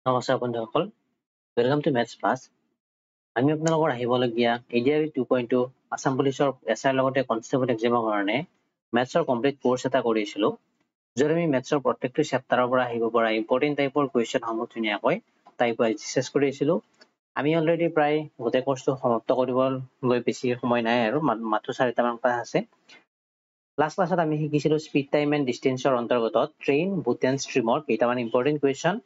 নমস্কাৰ বন্ধুসকল, welcome to maths plus. আমি আপোনালোকৰ আহিবলগীয়া ADRE 2.2 আসাম পুলিচৰ এছআইৰ লগতে কনষ্টেবল এক্সামৰ কাৰণে মেথছৰ কমপ্লিট কোৰ্ছ এটা কৰিছিলোঁ, য'ত আমি মেথছৰ প্ৰত্যেকটো চেপ্টাৰৰ পৰা আহিব পৰা ইম্পৰ্টেণ্ট টাইপৰ কুৱেশ্যনসমূহ ধুনীয়াকৈ টাইপ ৱাইজ ডিছকাছ কৰি আছিলোঁ। আমি অলৰেডি প্ৰায় গোটেই কোৰ্ছটো সমাপ্ত কৰিবলৈ বেছি সময় নাই আৰু মাত্ৰ 4টামান ক্লাছ আছে। লাষ্ট ক্লাছত আমি শিকিছিলোঁ স্পীড টাইম এণ্ড ডিষ্টেন্সৰ অন্তৰ্গত ট্ৰেইন, বুট এণ্ড ষ্ট্ৰীমৰ কেইটামান ইম্পৰ্টেণ্ট কুৱেশ্যন।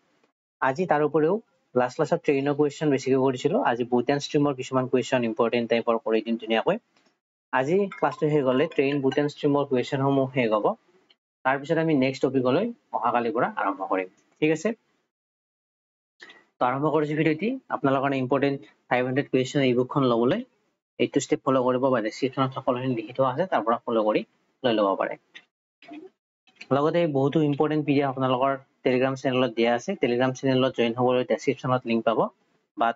আজি তাৰ উপৰিও লাষ্ট ক্লাছত ট্ৰেইনৰ কুৱেশ্যন বেছিকৈ কৰিছিলোঁ। আজি বুট এণ্ড ষ্ট্ৰীমৰ কিছুমান কুৱেশ্যন ইম্পৰ্টেণ্ট টাইপৰ কৰি দিম ধুনীয়াকৈ। আজি ক্লাছটো শেষ হ'লে ট্ৰেইন, বুট এণ্ড ষ্ট্ৰীমৰ কুৱেশ্যনসমূহ শেষ হ'ব। তাৰপিছত আমি নেক্সট টপিকলৈ অহাকালিৰ পৰা আৰম্ভ কৰিম, ঠিক আছে? তো আৰম্ভ কৰিছোঁ ভিডিঅ'টি। আপোনালোকৰ কাৰণে ইম্পৰ্টেণ্ট 500 কুৱেশ্যন এই বুকখন ল'বলৈ এইটো ষ্টেপ ফ'ল' কৰিব পাৰে। ডেছক্ৰিপশ্যনত সকলোখিনি লিখি থোৱা আছে, তাৰ পৰা ফ'ল' কৰি লৈ ল'ব পাৰে। লগতে বহুতো ইম্পৰ্টেণ্ট PDF আপোনালোকৰ টেলিগ্ৰাম চেনেলত দিয়া আছে। টেলিগ্ৰাম চেনেলত জইন হ'বলৈ ডেছক্ৰিপশ্যনত লিংক পাব, বা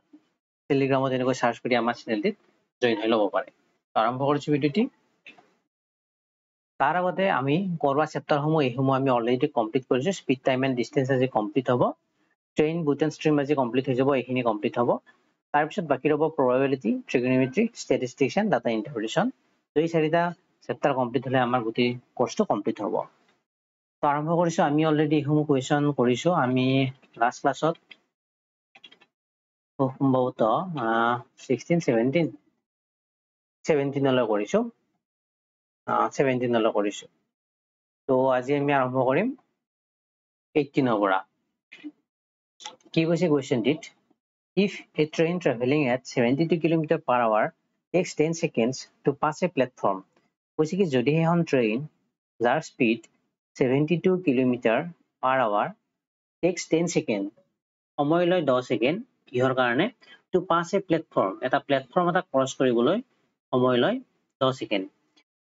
টেলিগ্ৰামত এনেকৈ চাৰ্চ কৰি আমাৰ চেনেলটিত জইন হৈ ল'ব পাৰে। আৰম্ভ কৰিছোঁ ভিডিঅ'টি। তাৰ আগতে আমি কৰোৱা চেপ্টাৰসমূহ এইসমূহ আমি অলৰেডি কমপ্লিট কৰিছোঁ। স্পীড টাইম এণ্ড ডিষ্টেন্স আজি কমপ্লিট হ'ব। ট্ৰেইন, বুট এণ্ড ষ্ট্ৰীম আজি কমপ্লিট হৈ যাব, এইখিনি কমপ্লিট হ'ব। তাৰপিছত বাকী ৰ'ব প্ৰবাবিলিটি, ট্ৰিগনমেট্ৰি, ষ্টেটিষ্টিক্স এণ্ড ডাটা ইণ্টাৰপ্ৰিটেশ্যন। এই 4টা চেপ্টাৰ কমপ্লিট হ'লে আমাৰ গোটেই কোৰ্ছটো কমপ্লিট হ'ব। তো আৰম্ভ কৰিছোঁ। আমি অলৰেডি এইসমূহ কুৱেশ্যন কৰিছোঁ। আমি লাষ্ট ক্লাছত সম্ভৱতঃ 17লৈ কৰিছোঁ। 17লৈ কৰিছোঁ। তো আজি আমি আৰম্ভ কৰিম 18ৰ পৰা। কি কৈছে কুৱেশ্যনটিত? If a train traveling at 72 km/h takes 10 seconds to pass a platform, কৈছে কি যদি এখন ট্ৰেইন যাৰ স্পীড 72 km/h takes 10 seconds, সময় লয় 10 ছেকেণ্ড, কিহৰ কাৰণে? to pass a platform, এটা প্লেটফৰ্ম এটা ক্ৰছ কৰিবলৈ সময় লয় 10 second.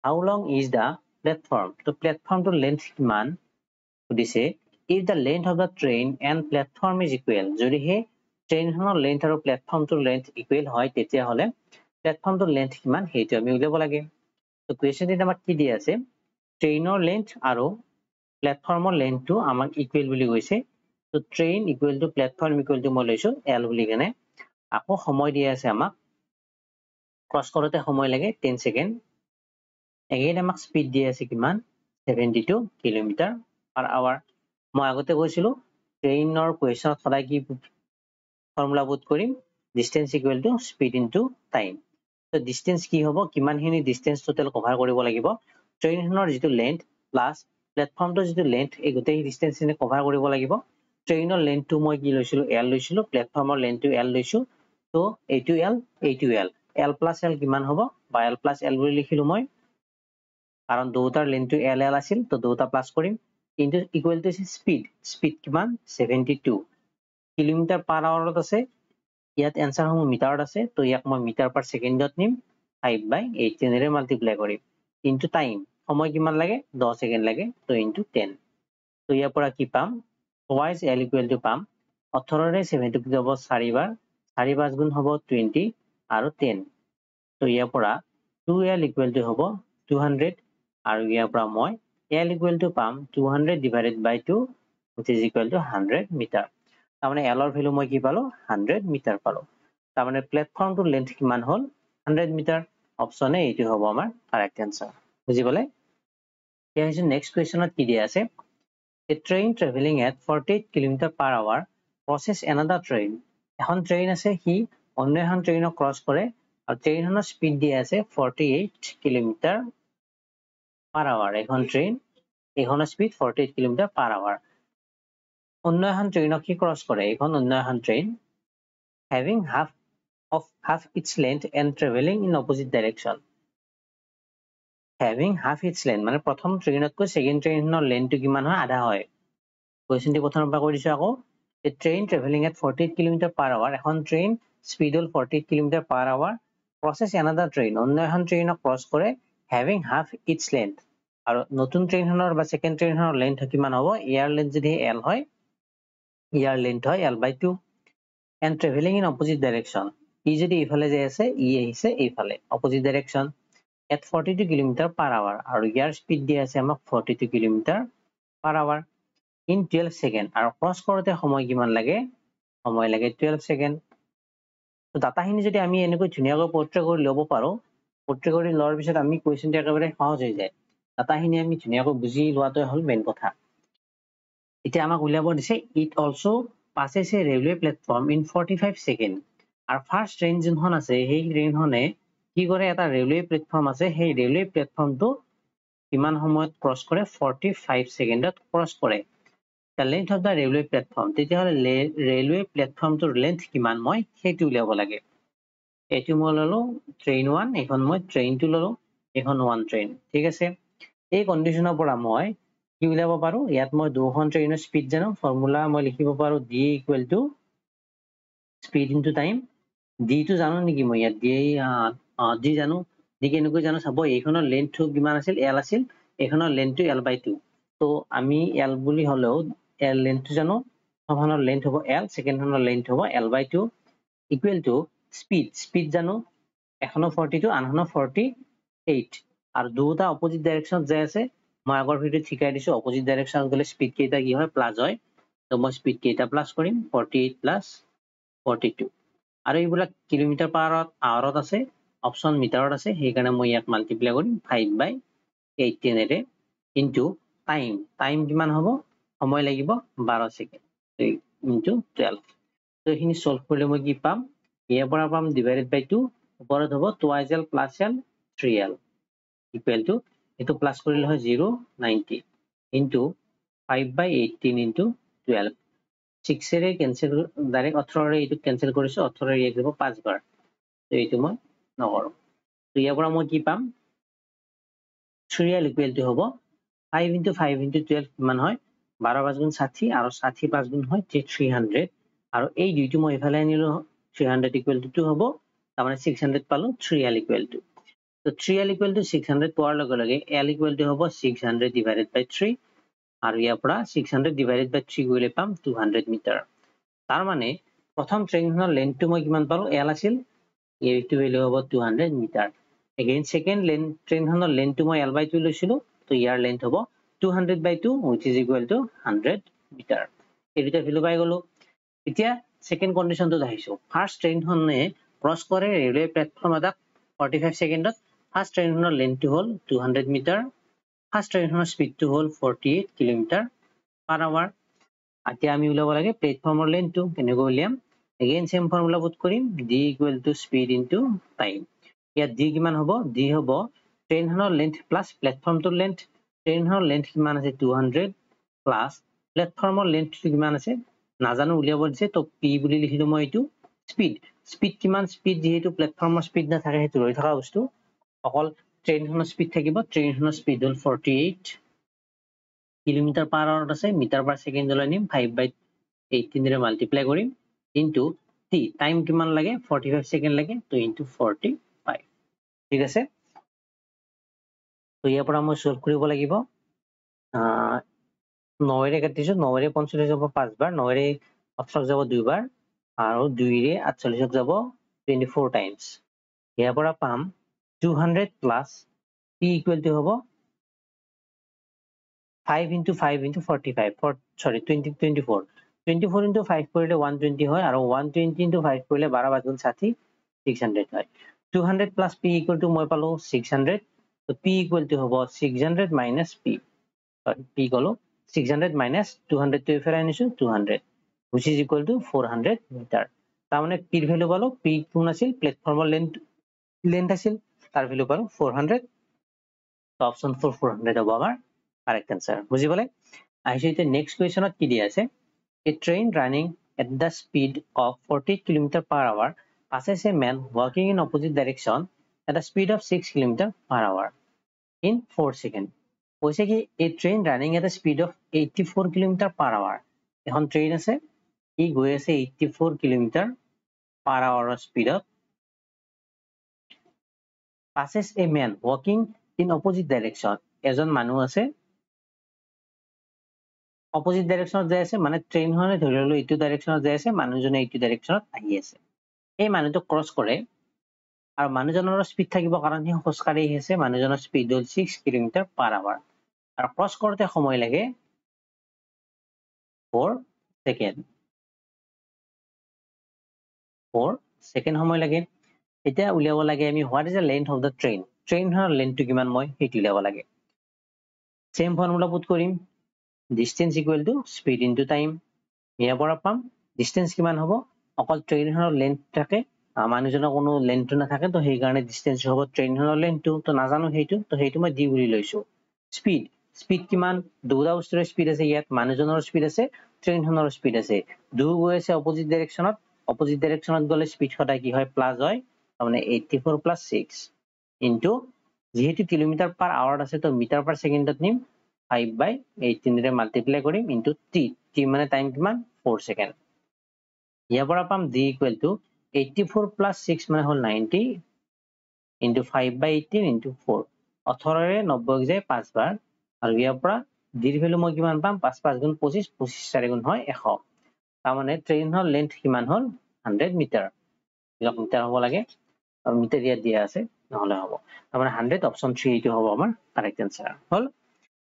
How long is the platform? তো প্লেটফৰ্মটোৰ লেন্থ কিমান সুধিছে। If the length of the train and platform is equal, যদিহে ট্ৰেইনখনৰ লেন্থ আৰু প্লেটফৰ্মটোৰ লেন্থ ইকুৱেল হয়, তেতিয়াহ'লে প্লেটফৰ্মটোৰ লেন্থ কিমান সেইটো আমি উলিয়াব লাগে। তো কুৱেশ্যনটিত আমাক কি দিয়া আছে? ট্ৰেইনৰ লেন্থ আৰু প্লেটফৰ্মৰ লেন্থটো আমাক ইকুৱেল বুলি কৈছে। তো train equal to platform equal to মই লৈছোঁ L বুলি কেনে। আকৌ সময় দিয়া আছে আমাক, ক্ৰছ কৰোঁতে সময় লাগে 10 ছেকেণ্ড। এগেইন আমাক স্পীড দিয়া আছে কিমান? 72 km/h। মই আগতে কৈছিলোঁ ট্ৰেইনৰ কুৱেশ্যনত সদায় কি ফৰ্মুলা পুট কৰিম? Distance equal to speed into time. তো ডিষ্টেন্স কি হ'ব? কিমানখিনি ডিষ্টেন্স টোটেল কভাৰ কৰিব লাগিব? ট্ৰেইনখনৰ যিটো লেন্থ প্লাছ প্লেটফৰ্মটোৰ যিটো লেন্থ, এই গোটেই ডিষ্টেন্সখিনি কভাৰ কৰিব লাগিব। ট্ৰেইনৰ লেন্থটো মই কি লৈছিলোঁ? L লৈছিলোঁ। প্লেটফৰ্মৰ লেন্থটো L লৈছোঁ। তো এইটো L, এইটো L। L প্লাছ L কিমান হ'ব? বা L প্লাছ L বুলি লিখিলোঁ মই, কাৰণ দুটাৰ লেন্থটো L আছিল, তো দুটা প্লাছ কৰিম। কিন্তু ইকুৱেল টু স্পীড, স্পীড কিমান? 72 km/h আছে। ইয়াত এনচাৰসমূহ মিটাৰত আছে, তো ইয়াক মই মিটাৰ পাৰ ছেকেণ্ডত নিম, 5/18 মাল্টিপ্লাই কৰিম। ইনটু টাইম, সময় কিমান লাগে? 10 ছেকেণ্ড লাগে, তো ইনটু 10। তো ইয়াৰ পৰা কি পাম? টুৱাইজ L ইকুৱেল টু পাম 18ৰে 72 যাব 4 বাৰ, 4 5 গুণ হ'ব 20 আৰু 10। তো ইয়াৰ পৰা 2L ইকুৱেল টু হ'ব 200, আৰু ইয়াৰ পৰা মই L ইকুৱেল টু পাম 200 divided by 2, which is equal to 100 metre. তাৰমানে Lৰ ভেলু মই কি পালোঁ? 100 মিটাৰ পালোঁ। তাৰমানে প্লেটফৰ্মটোৰ লেন্থ কিমান হ'ল? 100 মিটাৰ। অপশ্যন এ এইটো হ'ব আমাৰ কাৰেক্ট এনচাৰ। বুজি পালে? এতিয়া হৈছে নেক্সট কুৱেশ্যনত কি দিয়া আছে? A train traveling at 48 km/h crosses another train. এখন ট্ৰেইন আছে, সি অন্য এখন ট্ৰেইনক ক্ৰছ কৰে, আৰু ট্ৰেইনখনৰ স্পীড দিয়া আছে 48 km/h। এখন ট্ৰেইন, এইখনৰ স্পীড 48 km/h। অন্য এখন ট্ৰেইনক সি ক্ৰছ কৰে, এইখন অন্য এখন train, having half its length and traveling in opposite direction. Having half its length মানে প্ৰথম ট্ৰেইনতকৈ ছেকেণ্ড ট্ৰেইনৰ লেন্থটো কিমান হয়? আধা হয়। কুৱেশ্যনটি প্ৰথমৰ পৰা কৈ দিছোঁ আকৌ। A train traveling at 48 km/h, এখন ট্ৰেইন স্পীড হ'ল 48 km/h, crosses another train, অন্য এখন ট্ৰেইনক ক্ৰছ কৰে, having half its length, আৰু নতুন ট্ৰেইনখনৰ বা ছেকেণ্ড ট্ৰেইনখনৰ লেন্থ কিমান হ'ব? ইয়াৰ লেন্থ যদি L হয়, ইয়াৰ লেন্থ হয় L/2, and traveling in opposite direction, ই যদি এইফালে যাই আছে, ই আহিছে এইফালে, opposite direction, at 42 km/h, আৰু ইয়াৰ স্পীড দিয়া আছে আমাক 42 km/h in 12 ছেকেণ্ড, আৰু ক্ৰছ কৰোঁতে সময় কিমান লাগে? সময় লাগে 12 সেকেন্ড তো ডাটাখিনি যদি আমি এনেকৈ ধুনীয়াকৈ পোৰ্ট্ৰে কৰি ল'ব পাৰো পোৰ্ট্ৰে কৰি লোৱাৰ পিছত আমি কোৱেশ্চনটো একেবাৰে সহজ হৈ যায় ডাটাখিনি আমি ধুনীয়াকৈ বুজি লোৱাটোই হ'ল মেইন কথা এতিয়া আমাক উলিয়াব দিছে it also passes a railway platform in 45 second আৰু ফাৰ্স্ট ট্ৰেইন যোনখন আছে সেই ট্ৰেইনখনে কি কৰে এটা ৰেলৱে প্লেটফৰ্ম আছে সেই ৰেলৱে প্লেটফৰ্মটো কিমান সময়ত ক্ৰছ কৰে 45 সেকেন্ডত ক্ৰছ কৰে the length of the railway platform তেতিয়াহ'লে ৰেলৱে প্লেটফৰ্মটোৰ লেন্থ কিমান মই সেইটো উলিয়াব লাগে এইটো মই ললো ট্ৰেইন 1 এখন মই ট্ৰেইন 2 ললো এখন 1 ট্ৰেইন ঠিক আছে এই কন্ডিশনৰ পৰা মই কি উলিয়াব পাৰো ইয়াত মই দুখন ট্ৰেইনৰ স্পীড জানো ফৰ্মুলা মই লিখিব পাৰো d equal to speed into time d টো জানো নেকি মই ইয়াত d জানো d কেনেকৈ জানো চাব এইখনৰ লেন্থটো কিমান আছিল l আছিল এইখনৰ লেন্থটো l/2 তো আমি l বুলি হলেও l লেন্থটো জানো প্ৰথমখনৰ লেন্থ হ'ব l সেকেন্ডখনৰ লেন্থ হ'ব l/2 equal to speed জানো এখনৰ 42 আনখনৰ 48 আৰু দুটা অপোজিট ডাইৰেকশনত যাই আছে মই আগৰ ভিডিওত শিকাই দিছো অপোজিট ডাইৰেকশনত গলে স্পীড কেইটা কি হয় প্লাস হয় তো মই স্পীড কেইটা প্লাস কৰিম 48 প্লাস 42 আৰু এইবিলাক কিলোমিটাৰ পাৰ আৱাৰত আছে অপচন মিটাৰত আছে সেইকাৰণে মই ইয়াক মাল্টিপ্লাই কৰিম 5/18 এৰে ইনটু টাইম কিমান হ'ব সময় লাগিব 12 সেকেন্ড ইনটু 12 তো এইখিনি সলভ কৰিলে মই কি পাম ইয়াৰ পৰা পাম ডিভাইডেড বাই 2 ওপৰত হ'ব 2l plus l 3l equal to এটো প্লাস কৰিলে হয় 090 ইনটু 5/18 ইনটু 12 6 এৰে কেনসেল ডাইৰেক্ট 18 এৰে এটো কেনসেল কৰিছো 18 এৰে যাব 5 বাৰ তো এইটো মই নকৰো তো ইয়াৰ পৰা মই কি পাম 3l ইকুৱেল টু হ'ব 5 into 5 into 12 কিমান হয় 12 5 গুণ 60 আৰু 60 5 গুণ হয় 300 আৰু এই দুইটো মই ইফালে আনিলো 300 ইকুৱেল টু 2 হ'ব তাৰ মানে 600 পালো 3l ইকুৱেল টু তো 3l ইকুৱেল টু 600 পোৱাৰ লগে লগে l ইকুৱেল টু হ'ব 600 ডিভাইডেড বাই 3 আৰু ইয়াৰ পৰা 600 ডিভাইডেড বাই 3 কৰিলে পাম 200 মিটাৰ তাৰ মানে প্ৰথম ট্ৰেইনখনৰ লেন্থটো মই কিমান পালো l আছিল এইটো ভ্যালু হ'ব 200 মিটাৰ again second ট্ৰেইনখনৰ লেন্থটো মই l/2 লৈছিলো তো ইয়াৰ লেন্থ হ'ব 200/2 which is equal to 100 metre এই দুটা ভ্যালু পাই গলো এতিয়া সেকেন্ড কন্ডিশনটো আহিছো ফাৰ্স্ট ট্ৰেইনখনে ক্ৰছ কৰে ৰেলৱে প্লেটফৰ্ম এটা 45 সেকেন্ডত ফাৰ্স্ট ট্ৰেইনখনৰ লেন্থটো হ'ল 200 মিটাৰ ফাৰ্স্ট ট্ৰেইনখনৰ স্পীডটো হ'ল 48 কিলোমিটাৰ পাৰ আৱাৰ এতিয়া আমি উলাব লাগে প্লেটফৰ্মৰ লেন্থটো কেনেকৈ উলিয়াম again same formula পুট কৰিম d equal to speed into time ইয়াত d কিমান হ'ব d হ'ব ট্ৰেইনখনৰ লেন্থ প্লাস প্লেটফৰ্মটোৰ লেন্থ ট্ৰেইনখনৰ লেন্থ কিমান আছে 200 প্লাস প্লেটফৰ্মৰ লেন্থটো কিমান আছে নাজানো উলিয়াব দিছে তো p বুলি লিখিলো মই এইটো স্পীড কিমান স্পীড যেহেতু প্লেটফৰ্মৰ স্পীড না থাকে হেতু ৰৈ থকা বস্তু অকল ট্ৰেইনখনৰ স্পীড থাকিব ট্ৰেইনখনৰ স্পীড হ'ল 48 কিলোমিটাৰ পাৰ আৱাৰত আছে মিটাৰ পাৰ সেকেন্ড লৈ নিম 5/18 এৰে মাল্টিপ্লাই কৰিম ইনটু t টাইম কিমান লাগে 45 সেকেন্ড লাগে তো ইনটু 45 ঠিক আছে তো ইয়াৰ পৰা মই সলভ কৰিব লাগিব 9 এৰে কাটিছো 9 এৰে 45 যাব 5 বাৰ 9 এৰে 18 যাব 2 বাৰ আৰু 2 এৰে 48 যাব 24 টাইমস ইয়াৰ পৰা পাম 200 প্লাস p ইকুৱেল টু হ'ব 5 into 5 into 45 sorry 24 into 5 কৰিলে 120 হয় আৰু 120 into 5 কৰিলে 12 5 গুণ 60 600 হয় 200 plus p equal to মই পালো 600 তো p equal to হ'ব 600 minus p sorry p কলো 600 minus 200 to ইফালে আনিছো 200 which is equal to 400 metre তাৰ মানে p ৰ ভ্যালু পালো p কোন আছিল প্লেটফৰ্মৰ লেন্থ আছিল তাৰ ভ্যালু পালো 400 তো অপশন 4 400 হ'ব আমাৰ correct answer বুজি পালে আহিছে এতিয়া নেক্সট কোৱেশ্চনত কি দিয়া আছে a train running at the speed of 40 km per hour passes a man walking in opposite direction at a speed of 6 km per hour in 4 seconds কৈছে কি a train running at a speed of 84 km per hour এখন train আছে ই গৈ আছে 84 km per hour স্পীডত passes a man walking in opposite direction এজন মানুহ আছে অপোজিট ডাইৰেকশনত যাই আছে মানে ট্ৰেইনখনে ধৰিলো এইটো ডাইৰেকশনত যাই আছে মানুহজনে এইটো ডাইৰেকশনত আহি আছে এই মানুহটো ক্ৰছ কৰে আৰু মানুহজনৰ স্পীড থাকিব কাৰণ হি খোজকাঢ়ি আছে মানুহজনৰ স্পীড হ'ল 6 km per hour আৰু ক্ৰছ কৰোতে সময় লাগে 4 সেকেন্ড 4 সেকেন্ড সময় লাগে এটা উলিয়াব লাগে আমি what is the length of the train ট্ৰেইনৰ লেন্থটো কিমান মই সেইটো উলিয়াব লাগে সেম ফৰ্মুলা পুট কৰিম distance equal to speed into time ইয়াৰ পৰা পাম distance কিমান হ'ব অকল ট্ৰেইনৰ লেন্থ থাকে মানুহজনৰ কোনো লেন্থটো নাথাকে তো সেই কাৰণে distance হ'ব ট্ৰেইনৰ লেন্থটো তো নাজানো সেইটো মই d বুলি লৈছো speed কিমান দুটা বস্তুৰ স্পীড আছে ইয়াত মানুহজনৰ স্পীড আছে ট্ৰেইনখনৰ স্পীড আছে দুই গৈ আছে অপোজিট ডাইৰেকশ্যনত গলে স্পীড সদায় কি হয় প্লাস হয় মানে 84 plus 6 into যেহেতু কিলোমিটার পার আওয়ার আছে তো মিটার পার সেকেন্ডত নিম 5/18 ৰে মাল্টিপ্লাই কৰিম into t মানে টাইম কিমান 4 সেকেন্ড ইয়াৰ পৰা পাম d equal to 84 plus 6 মানে হল 90 into 5/18 into 4 18 ৰে 90 যায় 5 বাৰ আৰু ইয়াৰ পৰা d ৰ ভ্যালু মই কিমান পাম 5 5 গুণ 25 25 4 গুণ হয় 100 তাৰ মানে ট্ৰেইনৰ লেন্থ কিমান হল 100 মিটাৰ ইয়াক মিটাৰ হ'ব লাগে আৰু মিটাৰ ইয়াত দিয়া আছে নহলে হ'ব তাৰ মানে 100 অপচন 3 এইটো হ'ব আমাৰ কাৰেক্ট আনসাৰ হল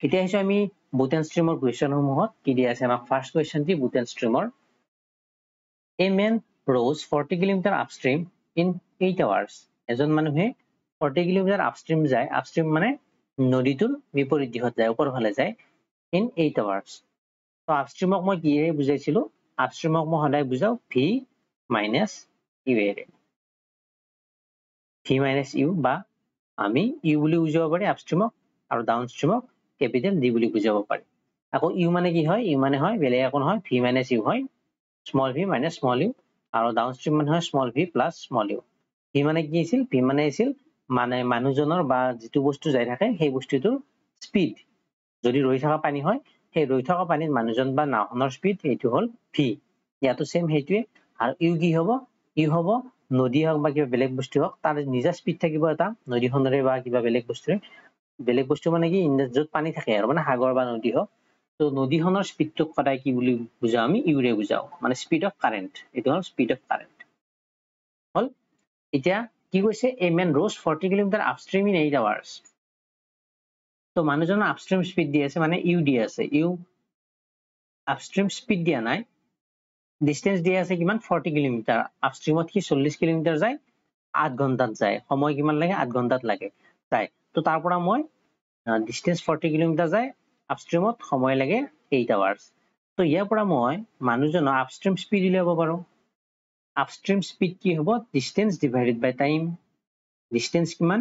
এতিয়া আহিছো আমি বুটেন ষ্ট্ৰীমৰ কোৱেশ্চন সমূহত কি দিয়া আছে আমাৰ ফাৰ্স্ট কোৱেশ্চন টি বুটেন ষ্ট্ৰীমৰ a man rose 40 km upstream in 8 hours এজন মানুহে 40 km upstream যায় upstream মানে নদীটোৰ বিপৰীত দিশত যায় ওপৰ ফালে যায় in 8 hours তো আপস্ট্ৰীমক মই কিহে বুজাইছিলো আপস্ট্ৰীমক মই সদায় বুজাও v minus u এৰে v minus u বা আমি u বুলি বুজাব পাৰি আপস্ট্ৰীমক আৰু ডাউনস্ট্ৰীমক ক্যাপিটাল d বুলি বুজাব পাৰি আকৌ u মানে কি হয় u মানে হয় বেলেগ একো নহয় v minus u হয় small v minus small u আৰু ডাউনস্ট্ৰীম মানে হয় small v plus small u v মানে কি আছিল v মানে আছিল মানে মানুহজনৰ বা যেটো বস্তু যাই থাকে সেই বস্তুটোৰ স্পীড যদি ৰৈ থকা পানী হয় সেই ৰৈ থকা পানীত মানুহজন বা নাওখনৰ স্পীড এইটো হল v ইয়াতো সেম হেইটোৱে আৰু u কি হ'ব u হ'ব নদী হওক বা কিবা বেলেগ বস্তু হওক তাৰ নিজা স্পীড থাকিব এটা নদীখনৰে বা কিবা বেলেগ বস্তু মানে কি যত পানী থাকে আৰু মানে সাগৰ বা নদী হওক তো নদীখনৰ স্পীডটোক সদায় কি বুলি বুজাও আমি u ৰে বুজাও মানে স্পীড অফ কাৰেন্ট এটো হল স্পীড অফ কাৰেন্ট হল এতিয়া কি কৈছে a man rose 40 km upstream in 8 hours তো মানুহজনৰ আপস্ট্ৰীম স্পীড দি আছে মানে u দি আছে u আপস্ট্ৰীম স্পীড দিয়া নাই ডিসটেন্স দিয়া আছে কিমান 40 km আপস্ট্ৰীমত কি 40 km যায় 8 ঘন্টাত যায় সময় কিমান লাগে 8 ঘন্টাত লাগে তাই তো তাৰ পৰা মই ডিসটেন্স 40 km যায় আপস্ট্ৰীমত সময় লাগে 8 hours তো ইয়াৰ পৰা মই মানুহজনৰ আপস্ট্ৰীম স্পীড উলিয়াব পাৰো আপস্ট্ৰীম স্পীড কি হ'ব distance divided by time distance কিমান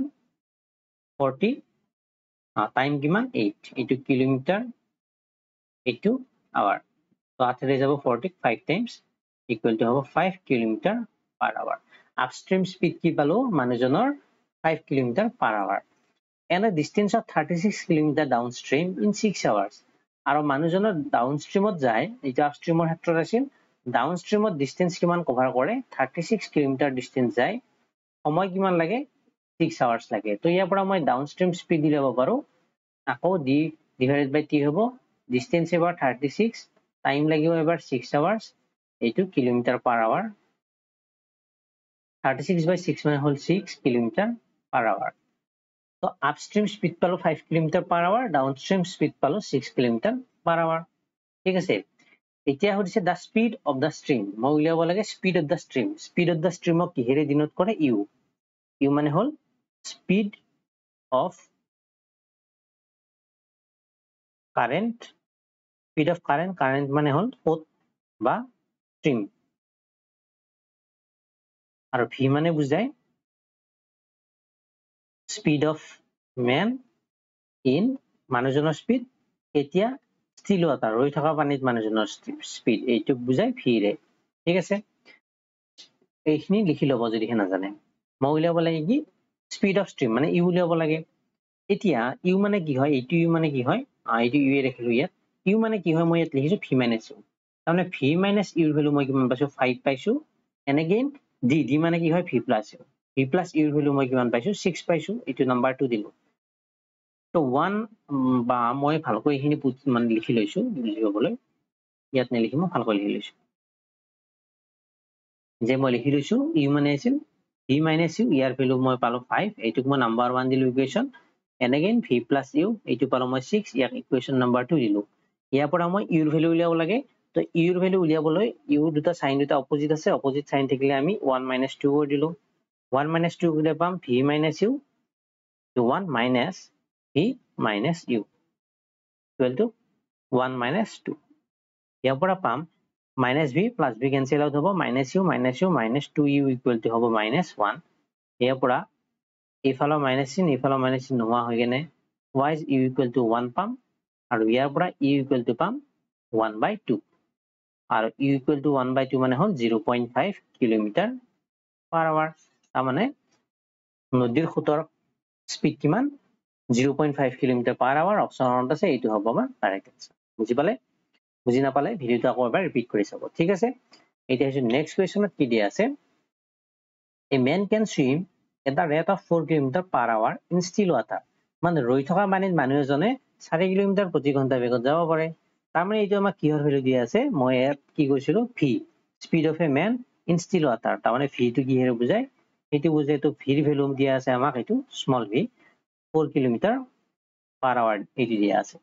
40 টাইম কিমান 8 ইনটু কিলোমিটাৰ ইনটু আৱাৰ তো আঠৰে যাব 40 5 টাইমস ইকুৱেল টু হ'ব 5 kilometre per hour upstream speed কি পালো মানুহজনৰ 5 kilometre per hour and a distance of 36 km downstream in 6 hours আৰু মানুহজনৰ ডাউনস্ট্ৰীমত যায় এটা আপস্ট্ৰীমৰ ক্ষেত্ৰত আছিল ডাউনস্ট্ৰীমত ডিসটেন্স কিমান কভাৰ কৰে 36 km ডিসটেন্স যায় সময় কিমান লাগে 6 hours লাগে তো ইয়াৰ পৰা মই ডাউনস্ট্ৰীম স্পীড দিলাব পাৰো আকৌ d divided by t হ'ব ডিসটেন্স এবাৰ 36 টাইম লাগিব এবাৰ 6 hours এইটো কিলোমিটাৰ পাৰ আৱাৰ 36/6 মানে হল 6 কিলোমিটাৰ পাৰ আৱাৰ তো আপস্ট্ৰীম স্পীড পালো 5 কিলোমিটাৰ পাৰ আৱাৰ ডাউনস্ট্ৰীম স্পীড পালো 6 কিলোমিটাৰ পাৰ আৱাৰ ঠিক আছে এতিয়া হৈছে দা স্পীড অফ দা ষ্ট্ৰীম মই উলিয়াব লাগে স্পীড অফ দা ষ্ট্ৰীমক কিহেৰে ডিনোট কৰে u মানে হল speed of current speed of current মানে হল স্রোত বা স্ট্রিম আর v মানে বুঝায় স্পীড অফ ম্যান ইন মানুহজনৰ স্পীড এতিয়া স্থিৰ ৱাটাৰ ৰৈ থকা পানীত মানুহজনৰ স্পীড এইটো বুঝায় v ৰে ঠিক আছে এইখিনি লিখি লব যদি নাজানে মই উলিয়াব লাগে কি স্পীড অফ ষ্ট্ৰীম মানে u উলিয়াব লাগে এতিয়া u মানে কি হয় এইটো u মানে কি হয় এইটো u এ ৰাখিলো ইয়াত u মানে কি হয় মই ইয়াত লিখিছো v minus u তাৰমানে v minus u ৰ ভ্যালু মই কিমান পাইছো 5 পাইছো and again d মানে কি হয় v plus u ৰ ভ্যালু মই কিমান পাইছো 6 পাইছো এইটো নাম্বার 2 দিলো তো 1 বা মই ভালকৈ এইখিনি মানে লিখি লৈছো বুজিবলৈ ইয়াত নেলিখি মই ভালকৈ লিখি লৈছো যে মই লিখি লৈছো u মানে আছিল v minus u ইয়াৰ ভ্যালু মই পালো 5 এইটোক মই নাম্বাৰ 1 দিলো ইকুৱেচন and again v plus u এইটো পালো মই 6 ইয়াক ইকুৱেচন নাম্বাৰ 2 দিলো ইয়াৰ পৰা মই u ৰ ভ্যালু উলিয়াব লাগে তো ইউৰ ভ্যালু উলিয়াবলৈ ইউ দুটা সাইন দুটা অপোজিট আছে অপোজিট সাইন থাকিলে আমি 1 - 2 কৰি দিলো 1 - 2 কৰিলে পাম v - u to 1 minus v minus u equal to 1 minus 2 ইয়াৰ পৰা পাম minus v plus v cancel out হ'ব minus u minus 2u equal to হ'ব minus 1 ইয়াৰ পৰা এইফালৰ minus চিন এইফালৰ minus চিন নোহোৱা হৈ কেনে y is u equal to 1 পাম আৰু ইয়াৰ পৰা u equal to পাম 1/2 আৰু u equal to 1/2 মানে হ'ল 0.5 কিলোমিটাৰ per hour তাৰমানে নদীৰ সোঁতৰ স্পীড কিমান 0.5 কিলোমিটাৰ per hour অপচনত আছে এইটো হ'ব আমাৰ কাৰেক্ট আনসাৰ বুজি পালে বুজি নাপালে ভিডিওটো আকৌ এবাৰ ৰিপিট কৰি চাব ঠিক আছে এতিয়া হৈছে নেক্সট কোৱেশ্চনত কি দিয়া আছে a man can swim at the rate of 4 kilometer per hour in still water মানে ৰৈ থকা পানীত মানুহ এজনে 4 কিলোমিটাৰ প্ৰতি ঘণ্টা বেগত যাব পাৰে তাৰমানে এইটো আমাক কিহৰ ভ্যালু দিয়া আছে মই ইয়াত কি কৈছিলো v speed of a man in still water তাৰমানে v টো কিহেৰে বুজায় এইটো বুজায় তো v ৰ ভ্যালু দিয়া আছে আমাক এইটো small v 4 kilometer per hour এইটো দিয়া আছে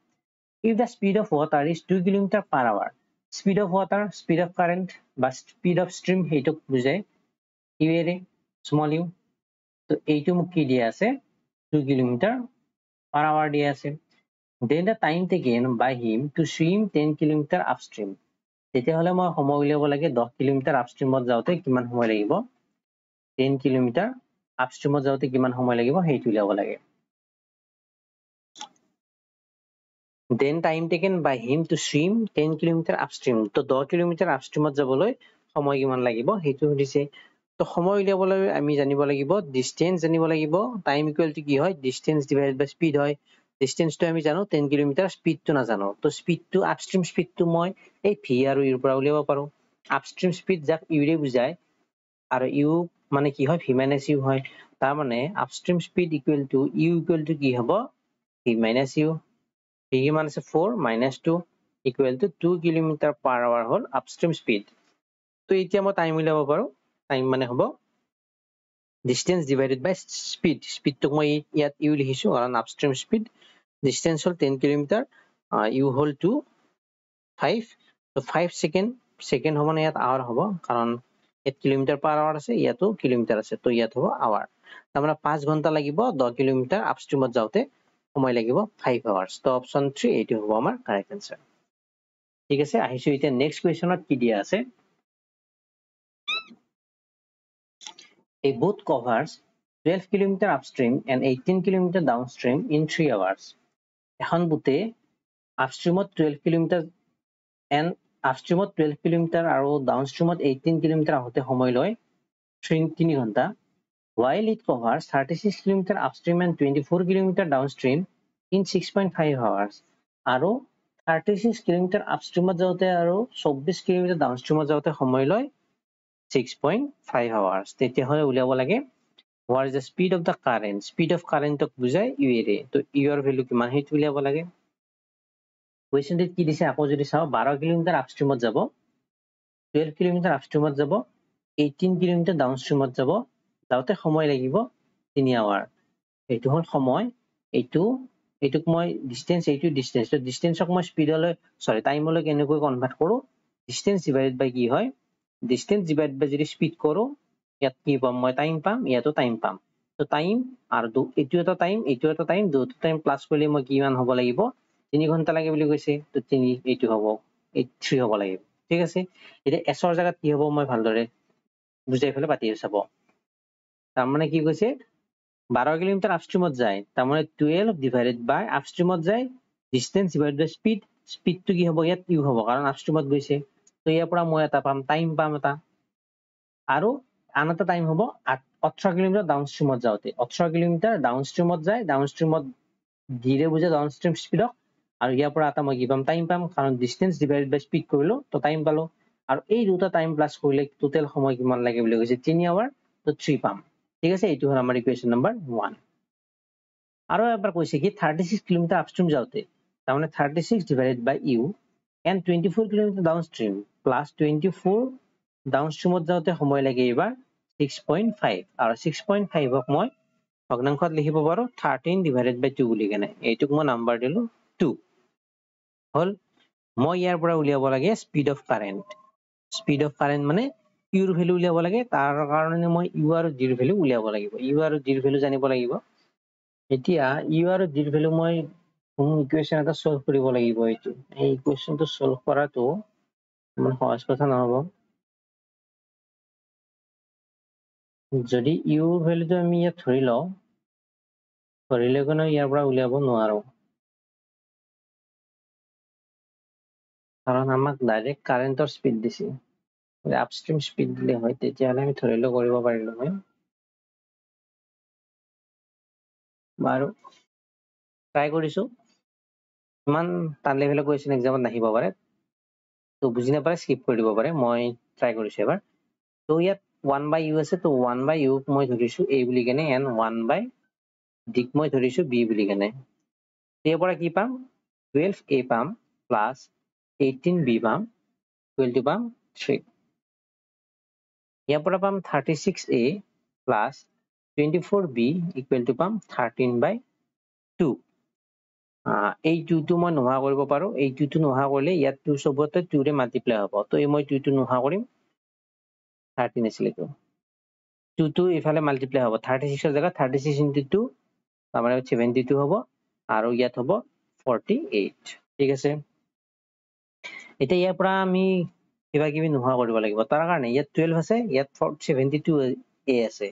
if the speed of water is 2 kilometer per hour speed of water speed of current বা speed of stream এইটো বুজায় u এৰে small u তো এইটো মোক কি দিয়া আছে 2 kilometer per hour দিয়া আছে then the time taken by him to swim 10 kilometer upstream তেতিয়াহলে মই সময় উলিয়াব লাগে 10 কিলোমিটাৰ আপষ্ট্ৰীমত যাওঁতে কিমান সময় লাগিব 10 কিলোমিটাৰ আপষ্ট্ৰীমত যাওঁতে কিমান সময় লাগিব সেইটো উলিয়াব লাগে then time taken by him to swim 10 kilometer upstream তো 10 কিলোমিটাৰ আপষ্ট্ৰীমত যাবলৈ সময় কিমান লাগিব সেইটো সুধিছে তো সময় উলিয়াবলৈ আমি জানিব লাগিব ডিসটেন্স জানিব লাগিব টাইম ইকুৱেল টু কি হয় ডিসটেন্স ডিভাইডেড বাই স্পীড হয় ডিসটেন্স তো আমি জানো 10 কিলোমিটাৰ স্পীড তো নাজানো তো স্পীড তো আপষ্ট্ৰীম স্পীড তো মই এই v আৰু u ৰ পৰা উলিয়াব পাৰো আপষ্ট্ৰীম স্পীড যাক u ৰে বুজায় আৰু u মানে কি হয় v - u হয় তাৰ মানে upstream speed equal to u equal to কি হ'ব v - u v কিমান আছে 4 - 2 equal to 2 kilometre per hour হ'ল আপষ্ট্ৰীম স্পীড তো এতিয়া মই টাইম উলিয়াব পাৰো টাইম মানে হ'ব distance divided by speed speed তো মই ইয়াত u লিখিছো কাৰণ আপষ্ট্ৰীম স্পীড distance হ'ল 10 কিলোমিটাৰ u হ'ল 2 5 তো 5 সেকেন্ড হ'ব না ইয়াত আৱাৰ হ'ব কাৰণ 8 কিলোমিটাৰ per hour আছে ইয়াতো কিলোমিটাৰ আছে তো ইয়াত হ'ব আৱাৰ তাৰমানে 5 ঘণ্টা লাগিব 10 কিলোমিটাৰ আপষ্ট্ৰীমত যাওঁতে সময় লাগিব 5 hours তো অপচন 3 এইটো হ'ব আমাৰ কাৰেক্ট আনসাৰ ঠিক আছে আহিছো এতিয়া নেক্সট কোৱেশ্চনত কি দিয়া আছে A boat covers 12 km upstream and 18 km downstream in 3 hours. এখন বুটে আপষ্ট্ৰীমত 12 km and আপষ্ট্ৰীমত 12 km আৰু ডাউনষ্ট্ৰীমত 18 km আহোতে সময় লয় 3 ঘণ্টা while it covers 36 km upstream and 24 km downstream in 6.5 hours আৰু 36 km আপষ্ট্ৰীমত যাওঁতে আৰু 24 km ডাউনষ্ট্ৰীমত যাওঁতে সময় লয় 6.5 hours তেতিয়াহলে উলিয়াব লাগে what is the speed of the current speed of current ক বুজায় u এৰে তো u ৰ ভ্যালু কিমান সেইটো উলিয়াব লাগে কোৱেশ্চনটো কি দিছে আকৌ যদি চাও 12 কিলোমিটাৰ আপষ্ট্ৰীমত যাব 12 কিলোমিটাৰ আপষ্ট্ৰীমত যাব 18 কিলোমিটাৰ ডাউনষ্ট্ৰীমত যাব যাওঁতে সময় লাগিব 3 আৱাৰ এইটো হ'ল সময় এইটোক মই ডিসটেন্স এইটো ডিসটেন্স তো ডিসটেন্সক মই স্পিডলৈ সৰি টাইমলৈ কেনেকৈ কনভাৰ্ট কৰো ডিসটেন্স ডিভাইডেড বাই কি হয় ডিসটেন্স ডিভাইড বাই যদি স্পীড কৰো ইয়াত কি পাম মই টাইম পাম ইয়াতো টাইম পাম তো টাইম আৰু এইটো এটা টাইম দুটো টাইম প্লাস কৰিলে মই কিমান হ'ব লাগিব 3 ঘণ্টা লাগে বুলি কৈছে তো 3 এইটো হ'ব 3 হ'ব লাগিব ঠিক আছে এতিয়া s ৰ জায়গাত কি হ'ব মই ভালদৰে বুজাই ফেলে পাতি চাব তাৰ মানে কি কৈছে 12 কিলোমিটাৰ আপষ্ট্ৰীমত যায় তাৰ মানে 12 ডিভাইডেড বাই আপষ্ট্ৰীমত যায় ডিসটেন্স ডিভাইডেড বাই স্পীড তো কি হ'ব ইয়াত u হ'ব কাৰণ আপষ্ট্ৰীমত গৈছে তো ইয়াৰ পৰা মই এটা পাম টাইম পাম এটা আৰু আন এটা টাইম হ'ব 18 কিলোমিটাৰ ডাউনষ্ট্ৰীমত যাওঁতে 18 কিলোমিটাৰ ডাউনষ্ট্ৰীমত যায় ডাউনষ্ট্ৰীমত ধীৰে বুজে ডাউনষ্ট্ৰীম স্পীডক আৰু ইয়াৰ পৰা এটা মই কি পাম টাইম পাম কাৰণ ডিসটেন্স ডিভাইডেড বাই স্পীড কৰিলো তো টাইম পালো আৰু এই দুটা টাইম প্লাস কৰিলে টোটাল সময় কিমান লাগে বুলি কৈছে 3 আৱাৰ তো 3 পাম ঠিক আছে এইটো হ'ল আমাৰ ইকুৱেশ্যন নম্বৰ 1 আৰু এবাৰ কৈছে কি 36 কিলোমিটাৰ আপষ্ট্ৰীম যাওঁতে তাৰমানে 36 divided by u and 24 kilometre downstream plus 24 ডাউনষ্ট্ৰীমত যাওঁতে সময় লাগে এবাৰ 6.5 আৰু 6.5 ক মই ভগ্নাংশত লিখিব পাৰো 13 ডিভাইডেড বাই 2 বুলি কেনে এইটোক মই নাম্বাৰ দিলো 2 হল মই ইয়াৰ পৰা উলিয়াব লাগে স্পীড অফ কাৰেন্ট মানে ইউৰ ভ্যালু উলিয়াব লাগে তাৰ কাৰণে মই ইউ আৰু জিৰ ভ্যালু উলিয়াব লাগিব ইউ আৰু জিৰ ভ্যালু জানিব লাগিব এতিয়া ইউ আৰু জিৰ ভ্যালু মই ইকুৱেশ্যন এটা সলভ কৰিব লাগিব এইটো এই ইকুৱেশ্যনটো সলভ কৰাটো ইমান সহজ কথা নহব যদি ইউৰ ভ্যালুটো আমি ইয়াত ধৰি লওঁ ধৰিলে কোনো ইয়াৰ পৰা উলিয়াব নোৱাৰো কাৰণ আমাক ডাইৰেক্ট কাৰেন্টৰ স্পীড দিছে আপষ্ট্ৰীম স্পীড দিলে হয় তেতিয়াহ'লে আমি ধৰিলে কৰিব পাৰিলো হয় বাৰু ট্ৰাই কৰিছো ইমান টান লেভেলৰ কুৱেশ্যন এক্সামত নাহিব পাৰে তো বুজি নাপালে স্কিপ কৰি দিব পাৰে মই ট্ৰাই কৰিছো এবাৰ তো ইয়াত 1 বাই ইউ আছে তো 1 বাই ইউ মই ধৰিছো a বুলি কেনে এণ্ড 1 বাই ডিক মই ধৰিছো b বুলি কেনে ইয়াৰ পৰা কি পাম 12a পাম প্লাস 18b পাম ইকুৱেল টু পাম 3 ইয়াৰ পৰা পাম 36a plus 24b equal to পাম 13 বাই 2 এই 2 টো মই নোহোৱা কৰিব পাৰো এই 2 টো নোহোৱা কৰিলে ইয়াত 2 সবতে 2 ৰে মাল্টিপ্লাই হ'ব তো এই মই 2 টো নোহোৱা কৰিম 13 আছিল এইটো 2 টো ইফালে মাল্টিপ্লাই হ'ব 36 ৰ জায়গা 36 into 2 আমাৰ 72 হ'ব আৰু ইয়াত হ'ব 48 ঠিক আছে এটা ইয়াৰ পৰা আমি কিবা কিবি নোহোৱা কৰিব লাগিব তাৰ কাৰণে ইয়াত 12 আছে ইয়াত 72a আছে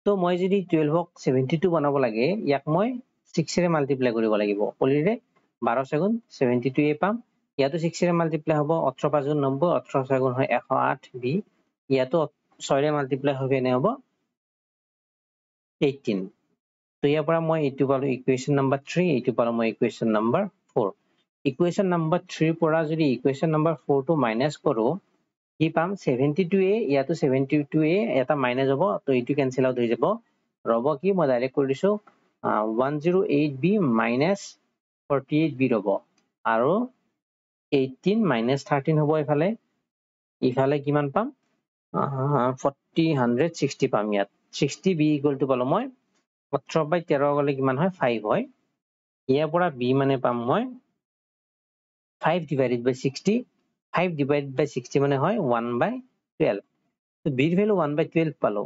তো মই যদি 12 ক 72 বনাব লাগে ইয়াক মই 6 ৰে মাল্টিপ্লাই কৰিব লাগিব পলিৰে 12 সেগুণ 72a পাম ইয়াতো 6 ৰে মাল্টিপ্লাই হ'ব 18 5 গুণ 90 18 6 গুণ হয় 108b ইয়াতো 6 ৰে মাল্টিপ্লাই হবে এনে হ'ব 18 তো ইয়াৰ পৰা মই এইটো পালো ইকুৱেশ্যন নম্বৰ 3 এইটো পালো মই ইকুৱেশ্যন নম্বৰ 4 ইকুৱেশ্যন নম্বৰ 3 পৰা যদি ইকুৱেশ্যন নম্বৰ 4 টো মাইনাস কৰো কি পাম 72a ইয়াতো 72a এটা মাইনাস হ'ব তো এইটো কেনসেল আউট হৈ যাব ৰব কি মই ডাইৰেক্ট কৰি দিছো 108b minus 48b ৰব আৰু 18 minus 13 হ'ব ইফালে কিমান পাম 160 পাম ইয়াত 60b equal to পালো মই 18 by 13 গলে কিমান হয় 5 হয় ইয়াৰ পৰা b মানে পাম মই 5 divided by 60 5 divided by 60 মানে হয় 1 by 12 তো b ৰ ভ্যালু 1 by 12 পালো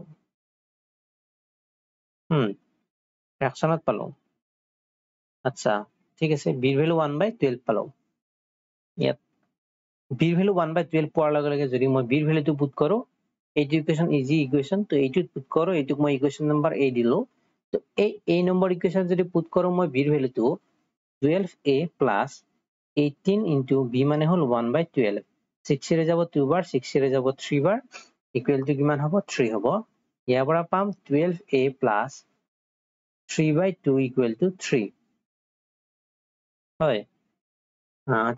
ফ্ৰেকশনত পালো আচ্ছা ঠিক আছে b ৰ ভ্যালু 1 by 12 পালো ইয়াত b ৰ ভ্যালু 1 by 12 পোৱাৰ লগে লগে যদি মই b ৰ ভ্যালুটো পুট কৰো এইটো ইকুৱেশ্যন ইজি ইকুৱেশ্যন তো এইটো পুট কৰো এইটোক মই ইকুৱেশ্যন নম্বৰ a দিলো তো এই নম্বৰ ইকুৱেশ্যন যদি পুট কৰো মই b ৰ ভ্যালুটো 12a plus 18 into b মানে হল 1 by 12 6 ৰে যাব 2 বাৰ 6 ৰে যাব 3 বাৰ ইকুৱেল টু কিমান হ'ব 3 হ'ব ইয়াৰ পৰা পাম 12a plus 3 by 2 equal to 3 হয়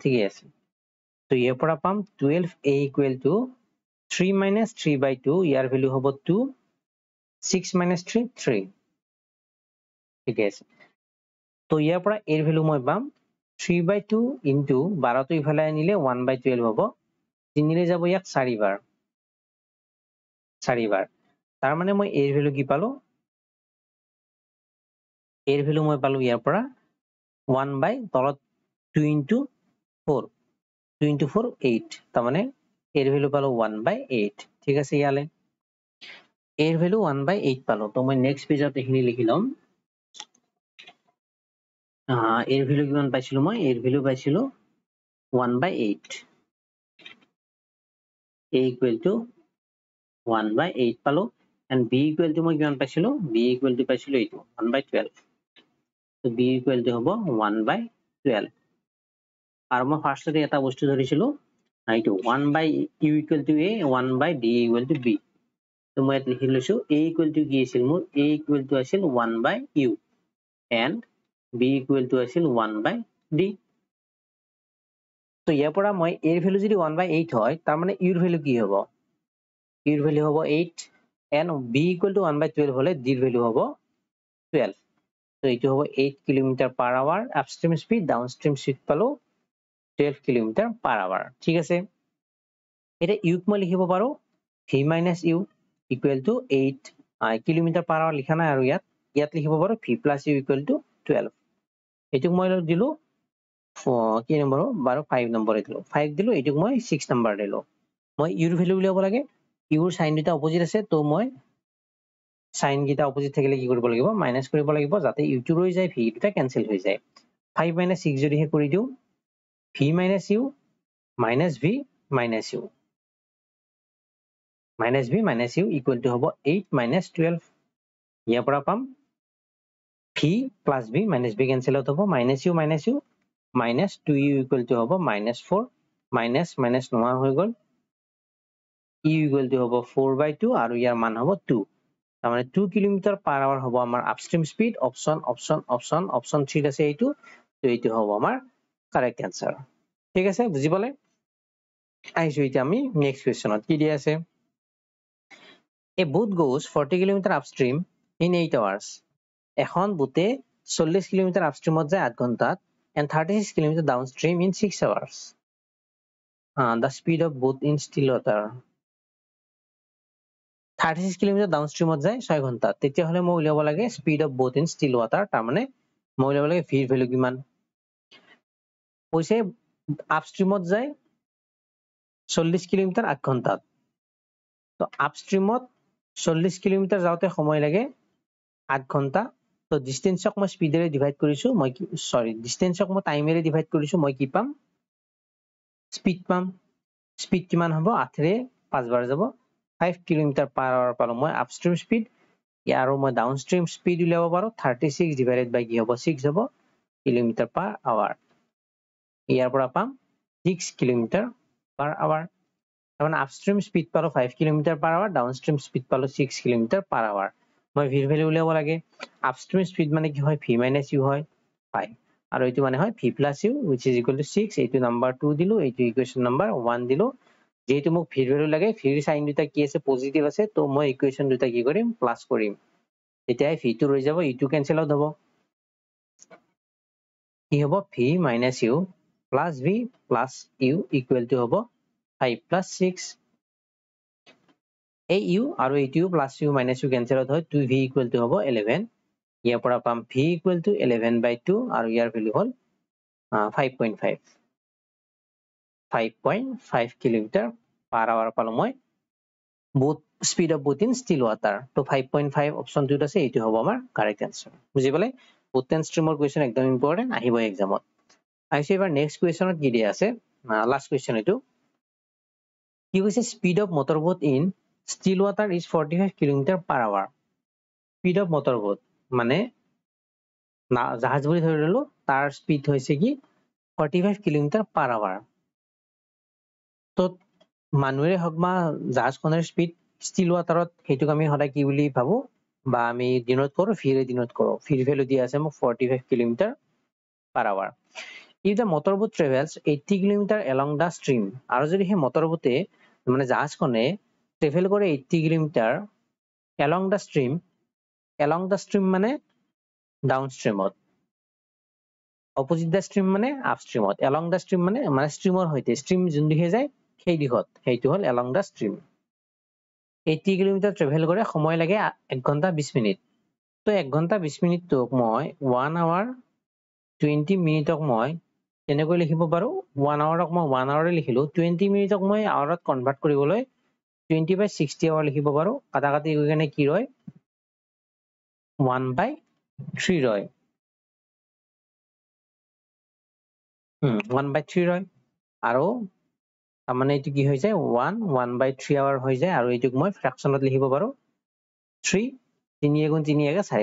ঠিকে আছে তো ইয়াৰ পৰা পাম 12a equal to 3 minus 3 by 2 year value হ'ব 2 6 minus 3 3 ঠিকে আছে তো ইয়াৰ পৰা a ৰ ভ্যালু মই পাম 3 by 2 into 12 টো ইফালে আনিলে 1 by 12 হ'ব 3 ৰে যাব ইয়াক 4 বাৰ তাৰ মানে মই a ৰ ভ্যালু কি পালো a ৰ ভ্যালু মই পালো ইয়াৰ পৰা 1 by তলত 2 into 4 2 into 4 8 তাৰ মানে a ৰ ভ্যালু পালো 1 by 8 ঠিক আছে ইয়ালে a ৰ ভ্যালু 1 by 8 পালো তো মই নেক্সট পেজত এখিনি লিখি লম a ৰ ভ্যালু কিমান পাইছিলো মই a ৰ ভ্যালু পাইছিলো 1 by 8 a equal to 1 by 8 পালো and b equal to মই কিমান পাইছিলো b equal to পাইছিলো এইটো 1 by 12 তো b equal to হ'ব 1 by 12 আৰু মই ফাৰ্ষ্টতে এটা বস্তু ধৰিছিলো এইটো 1 by u equal to a 1 by d equal to b তো মই ইয়াত লিখি লৈছো a equal to কি আছিল মোৰ a equal to আছিল 1 by u and b equal to আছিল 1 by d তো ইয়াৰ পৰা মই a ৰ ভ্যালু যদি 1 by 8 হয় তাৰ মানে u ৰ ভ্যালু কি হ'ব u ৰ ভ্যালু হ'ব 8 and b equal to 1 by 12 হলে d ৰ ভ্যালু হ'ব 12 তো এইটো হ'ব 8 kilometre per hour upstream speed downstream speed পালো 12 কিলোমিটাৰ পাৰ আৱাৰ ঠিক আছে এটা ইউক মই লিখিব পাৰো v minus u equal to 8 kilometre per hour লিখা নাই আৰু ইয়াত লিখিব পাৰো v plus u equal to 12 এইটোক মই দিলো কি নম্বৰ বাৰু 5 নম্বৰ দিলো 5 দিলো এইটোক মই 6 নম্বৰ দিলো মই ইউৰ ভ্যালু উলিয়াব লাগে ইউৰ সাইন দুটা অপোজিট আছে তো মই সাইন গিটা অপোজিট থাকিলে কি কৰিব লাগিব মাইনাস কৰিব লাগিব যাতে ইউটো ৰৈ যায় ভি দুটা কেনসেল হৈ যায় 5 - 6 যদি হে কৰি দিও v minus u minus v minus u minus v minus u equal to হ'ব 8 minus 12 ইয়াৰ পৰা পাম v plus v minus v cancel out হ'ব minus u minus 2u equal to হ'ব minus 4 minus minus নোহোৱা হৈ গ'ল u equal to হ'ব 4/2 আৰু ইয়াৰ মান হ'ব 2 তাৰমানে 2 কিলোমিটাৰ পাৰ আৱাৰ হ'ব আমাৰ আপষ্ট্ৰীম স্পীড অপচন 3 আছে এইটো তো এইটো হ'ব আমাৰ কাৰেক্ট আনসাৰ ঠিক আছে বুজি পালে আহিছো এতিয়া আমি নেক্সট কোৱেশ্চনত কি দিয়া আছে A boat goes 40 kilometer upstream in 8 hours. এখন bote 40 kilometer upstreamত যায় 8 ঘণ্টাত and 36 kilometer downstream in 6 hours. The speed of boat in still water. 36 kilometer downstreamত যায় 6 ঘণ্টাত তেতিয়া হলে মই উলিয়াব লাগে speed of boat in still water তাৰ মানে মই উলিয়াব লাগে v ভ্যালু কিমান কৈছে আপষ্ট্ৰীমত যায় 40 কিলোমিটাৰ 8 ঘণ্টাত তো আপষ্ট্ৰীমত 40 কিলোমিটাৰ যাওঁতে সময় লাগে 8 ঘণ্টা তো ডিসটেন্সক মই স্পিডেৰে ডিভাইড কৰিছো মই ডিসটেন্সক মই টাইমেৰে ডিভাইড কৰিছো মই কি পাম স্পিড পাম স্পিড কিমান হ'ব 8 ৰে 5 বাৰ যাব 5 কিলোমিটাৰ পাৰ আৱাৰ পালো মই আপষ্ট্ৰীম স্পিড আৰু মই ডাউনষ্ট্ৰীম স্পিড উলিয়াব পাৰো 36 ডিভাইডেড বাই কি হ'ব 6 হ'ব কিলোমিটাৰ পাৰ আৱাৰ ইয়াৰ পৰা পাম 6 কিলোমিটাৰ পাৰ আৱাৰ তাৰমানে আপষ্ট্ৰীম স্পিড পালো 5 kilometre per hour downstream speed পালো 6 কিলোমিটাৰ পাৰ আৱাৰ মই v ভ্যালু উলিয়াব লাগে আপষ্ট্ৰীম স্পিড মানে কি হয় v - u হয় 5 আৰু এইটো মানে হয় v + u which is equal to 6 এইটো নাম্বাৰ 2 দিলো এইটো ইকুৱেশ্যন নাম্বাৰ 1 দিলো যেহেতু মোক v ভ্যালু লাগে v সাইন দুটা কি আছে পজিটিভ আছে তো মই ইকুৱেশ্যন দুটা কি কৰিম প্লাস কৰিম তেতিয়া v টো ৰৈ যাব e টো কেনসেল আউট হ'ব কি হ'ব v - u plus v plus u equal to হ'ব 5 plus 6 a u আৰু a u plus u minus u cancel out হয় 2v equal to হ'ব 11 ইয়াৰ পৰা পাম v equal to 11/2 আৰু ইয়াৰ ভ্যালু হ'ল 5.5 5.5 কিলোমিটাৰ পাৰ আৱাৰ পালো মই boat speed of boat in still water তো 5.5 অপচন 2 আছে এইটো হ'ব আমাৰ কাৰেক্ট আনসাৰ বুজি পালে boat and streamer কোৱেশ্চন একদম ইম্পৰ্টেন্ট আহিব এক্সামত আইছো এবাৰ নেক্সট কোৱেশ্চনত কি দিয়া আছে লাষ্ট কোৱেশ্চন এইটো কি কৈছে speed of motorboat in still water is 45 kilometre per hour speed of motorboat মানে জাহাজ বুলি ধৰি ললো তাৰ স্পিড হৈছে কি 45 কিলোমিটাৰ পাৰ আৱাৰ তো মানুহে হক মা জাহাজখনৰ স্পিড স্টিল ওয়াটাৰত হেতুক আমি হদাই কি বুলি ভাবো বা আমি দিনত কৰো ফিৰে দিনত কৰো ফিৰ ভ্যালু দিয়া আছে মোক 45 kilometre per hour if the motorboat travels 80 kilometre along the stream আৰু যদি হে motorboat মানে জাহাজখনে ট্ৰেভেল কৰে 80 কিলোমিটাৰ along the stream মানে ডাউনষ্ট্ৰীমত অপোজিট the stream মানে আপষ্ট্ৰীমত along the stream মানে ষ্ট্ৰীমৰ হৈতে ষ্ট্ৰীম যোনদিহে যায় সেই দিশত সেইটো হল along the stream 80 kilometre travel কৰে সময় লাগে 1 ঘণ্টা 20 মিনিট তো 1 ঘণ্টা 20 মিনিট তো মই 1 hour 20 মিনিটক মই তেনেকৈ লিখিব পাৰো 1 hourক মই 1 hour লিখিলো 20 মিনিটক মই hourত কনভাৰ্ট কৰিবলৈ 20/60 hour লিখিব পাৰো কাটাকাটি গৈ কেনে কি ৰয় 1/3 ৰয় 1/3 ৰয় আৰু মানে এটো কি হৈ যায় 1/3 hour হৈ যায় আৰু এটোক মই ফ্ৰ্যাকশনত লিখিব পাৰো 3 3 * 3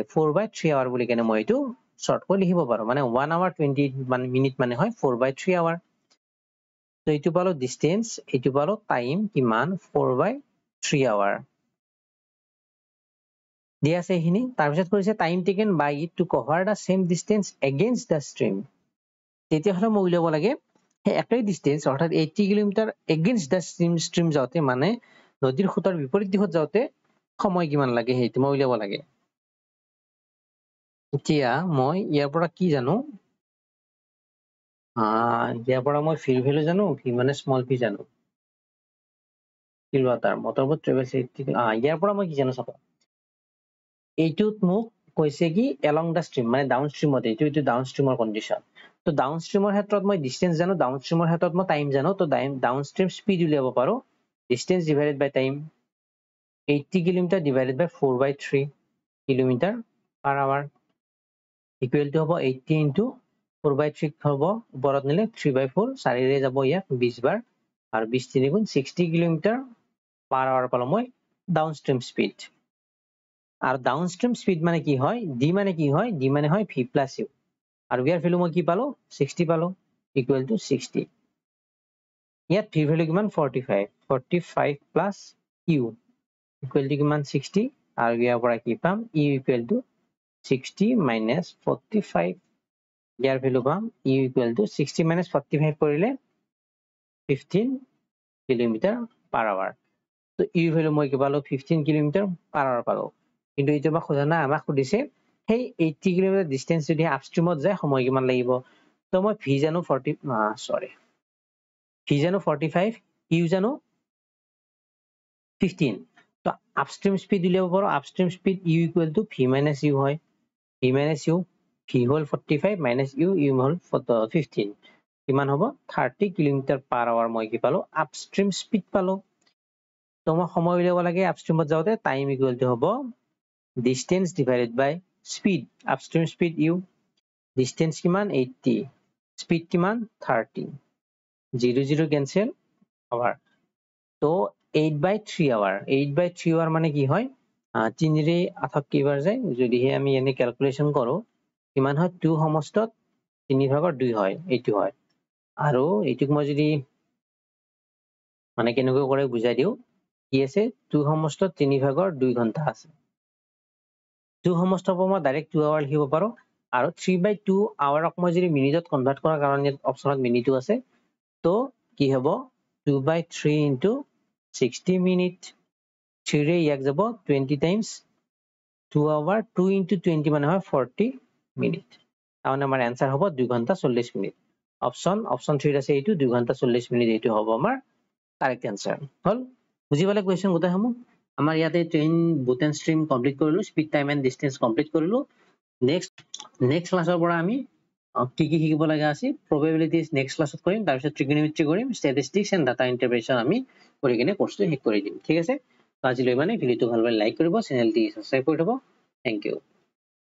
= 4/3 hour বুলি কেনে মই এটো শর্ট কৰি লিখিব পাৰো মানে 1 hour 20 মিনিট মানে হয় 4/3 hour তো এটো পালো ডিসটেন্স এটো পালো টাইম কিমান 4/3 hour দিয়া আছে হিনি তাৰ পিছত কৈছে time taken by it to cover the same distance against the stream তেতিয়া হলে মই উলিয়াব লাগে একই ডিসটেন্স অৰ্থাৎ 80 কিলোমিটাৰ এগেইনষ্ট দা স্ট্ৰিম যাওতে মানে নদীৰ খুঁটাৰ বিপৰীত দিশত যাওতে সময় কিমান লাগে হেতু মই উলিয়াব লাগে এতিয়া মই ইয়াৰ পৰা কি জানো ইয়াৰ পৰা মই ফিল ভ্যালু জানো কি মানে স্মল পি জানো কিলোমিটাৰ motorboat travels 80 ইয়াৰ পৰা মই কি জানো চাবা এইটোত মোক কৈছে কি along the stream মানে ডাউনষ্ট্ৰীমত এইটো ডাউনষ্ট্ৰীমৰ কন্ডিশন তো ডাউনষ্ট্ৰীমৰ ক্ষেত্ৰত মই ডিসটেন্স জানো, ডাউনষ্ট্ৰীমৰ ক্ষেত্ৰত মই টাইম জানো, তো ডাউনষ্ট্ৰীম স্পীড উলিয়াব পাৰো distance divided by time 80 kilometre divided by 4/3 kilometre per hour equal to হ'ব 80 ইনটু 4/3 হ'ব ওপৰত নিলে 3/4 4 ৰে যাব ইয়াত 20 বাৰ আৰু 20 3 গুণ 60 কিলোমিটাৰ পাৰ আৱাৰ পালো মই ডাউনষ্ট্ৰীম স্পীড। আৰু ডাউনষ্ট্ৰীম স্পীড মানে কি হয়, ডি মানে কি হয়, ডি মানে হয় ভি প্লাছ ইউ আৰু ইয়াৰ ভ্যালু মই কি পালো 60 পালো ইকুৱেল টু 60। ইয়াত ভি ভ্যালু কিমান 45 প্লাছ ইউ ইকুৱেল টু কিমান 60 আৰু ইয়াৰ পৰা কি পাম ইউ ইকুৱেল টু 60 minus 45 ইয়াৰ ভ্যালু পাম ইউ ইকুৱেল টু 60 minus 45 কৰিলে 15 কিলোমিটাৰ পাৰ আৱাৰ। তো ইউ ভ্যালু মই কি পালো 15 কিলোমিটাৰ পাৰ আৱাৰ পালো। কিন্তু এইটো বা খোজা নাই, আমাক সুধিছে সেই 80 কিলোমিটাৰ ডিসটেন্স যদি আপষ্ট্ৰীমত যায় সময় কিমান লাগিব। তো মই ভি জানো 45 ইউ জানো 15। তো আপষ্ট্ৰীম স্পীড উলিয়াব পাৰো, upstream speed U equal to V minus U হয়, ভি মাইনাছ ইউ ভি হল 45 মাইনাছ ইউ ইউ হল 15 কিমান হ'ব 30 কিলোমিটাৰ পাৰ আৱাৰ মই কি পালো আপষ্ট্ৰীম স্পীড পালো। তো মই সময় উলিয়াব লাগে আপষ্ট্ৰীমত যাওঁতে টাইম ইকুৱেল টু হ'ব distance divided by speed, upstream speed U distance কিমান 80 স্পীড কিমান 30 0 0 কেনসেল আৱাৰ। তো 8/3 আৱাৰ 8/3 আৱাৰ মানে কি হয় 3 ৰে 68 বাৰ যায়, যদিহে আমি এনে ক্যালকুলেশন কৰো কিমান হয় 2 সমষ্টত 3/2 হয়, এইটো হয়। আৰু এইটোক মই যদি মানে কেনেকৈ কৰে বুজাই দিও, কি আছে 2 সমষ্টত 3/2 ঘণ্টা আছে, 2 সমষ্টৰ পৰা মই ডাইৰেক্ট 2 আৱাৰ লিখিব পাৰো। আৰু 3/2 আৱাৰক মই যদি মিনিটত কনভাৰ্ট কৰাৰ কাৰণে অপচনত মিনিটো আছে, তো কি হ'ব 2/3 ইনটু 60 মিনিট 3 ৰে ইয়াক যাব 20 টাইমছ 2 আৱাৰ 2 ইনটু 20 মানে হয় 40 মিনিট। তাৰমানে আমাৰ এনসাৰ হ'ব 2 ঘণ্টা 40 মিনিট। অপচন 3 আছে এইটো 2 ঘণ্টা 40 মিনিট, এইটো হ'ব আমাৰ কাৰেক্ট এনসাৰ। হল বুজি পালে কোৱেশ্চন গোটাই সমূহ। আমাৰ ইয়াতে train boat and stream complete কৰিলো, speed time and distance complete কৰিলো। নেক্সট ক্লাছৰ পৰা আমি কি কি শিকিব লগা আছে প্ৰবেবিলিটিজ নেক্সট ক্লাছত কৰিম, তাৰপিছত ট্ৰিগনমেট্ৰি কৰিম, ষ্টেটিষ্টিক্স এণ্ড ডাটা ইন্টাৰপ্ৰিটেশ্যন আমি কৰি কিনে কোৰ্সটো শেষ কৰি দিম। ঠিক আছে, আজিলৈ মানে ভিডিওটো ভালকৈ লাইক কৰিব, চেনেলটি সাবস্ক্ৰাইব কৰি থব। Thank U.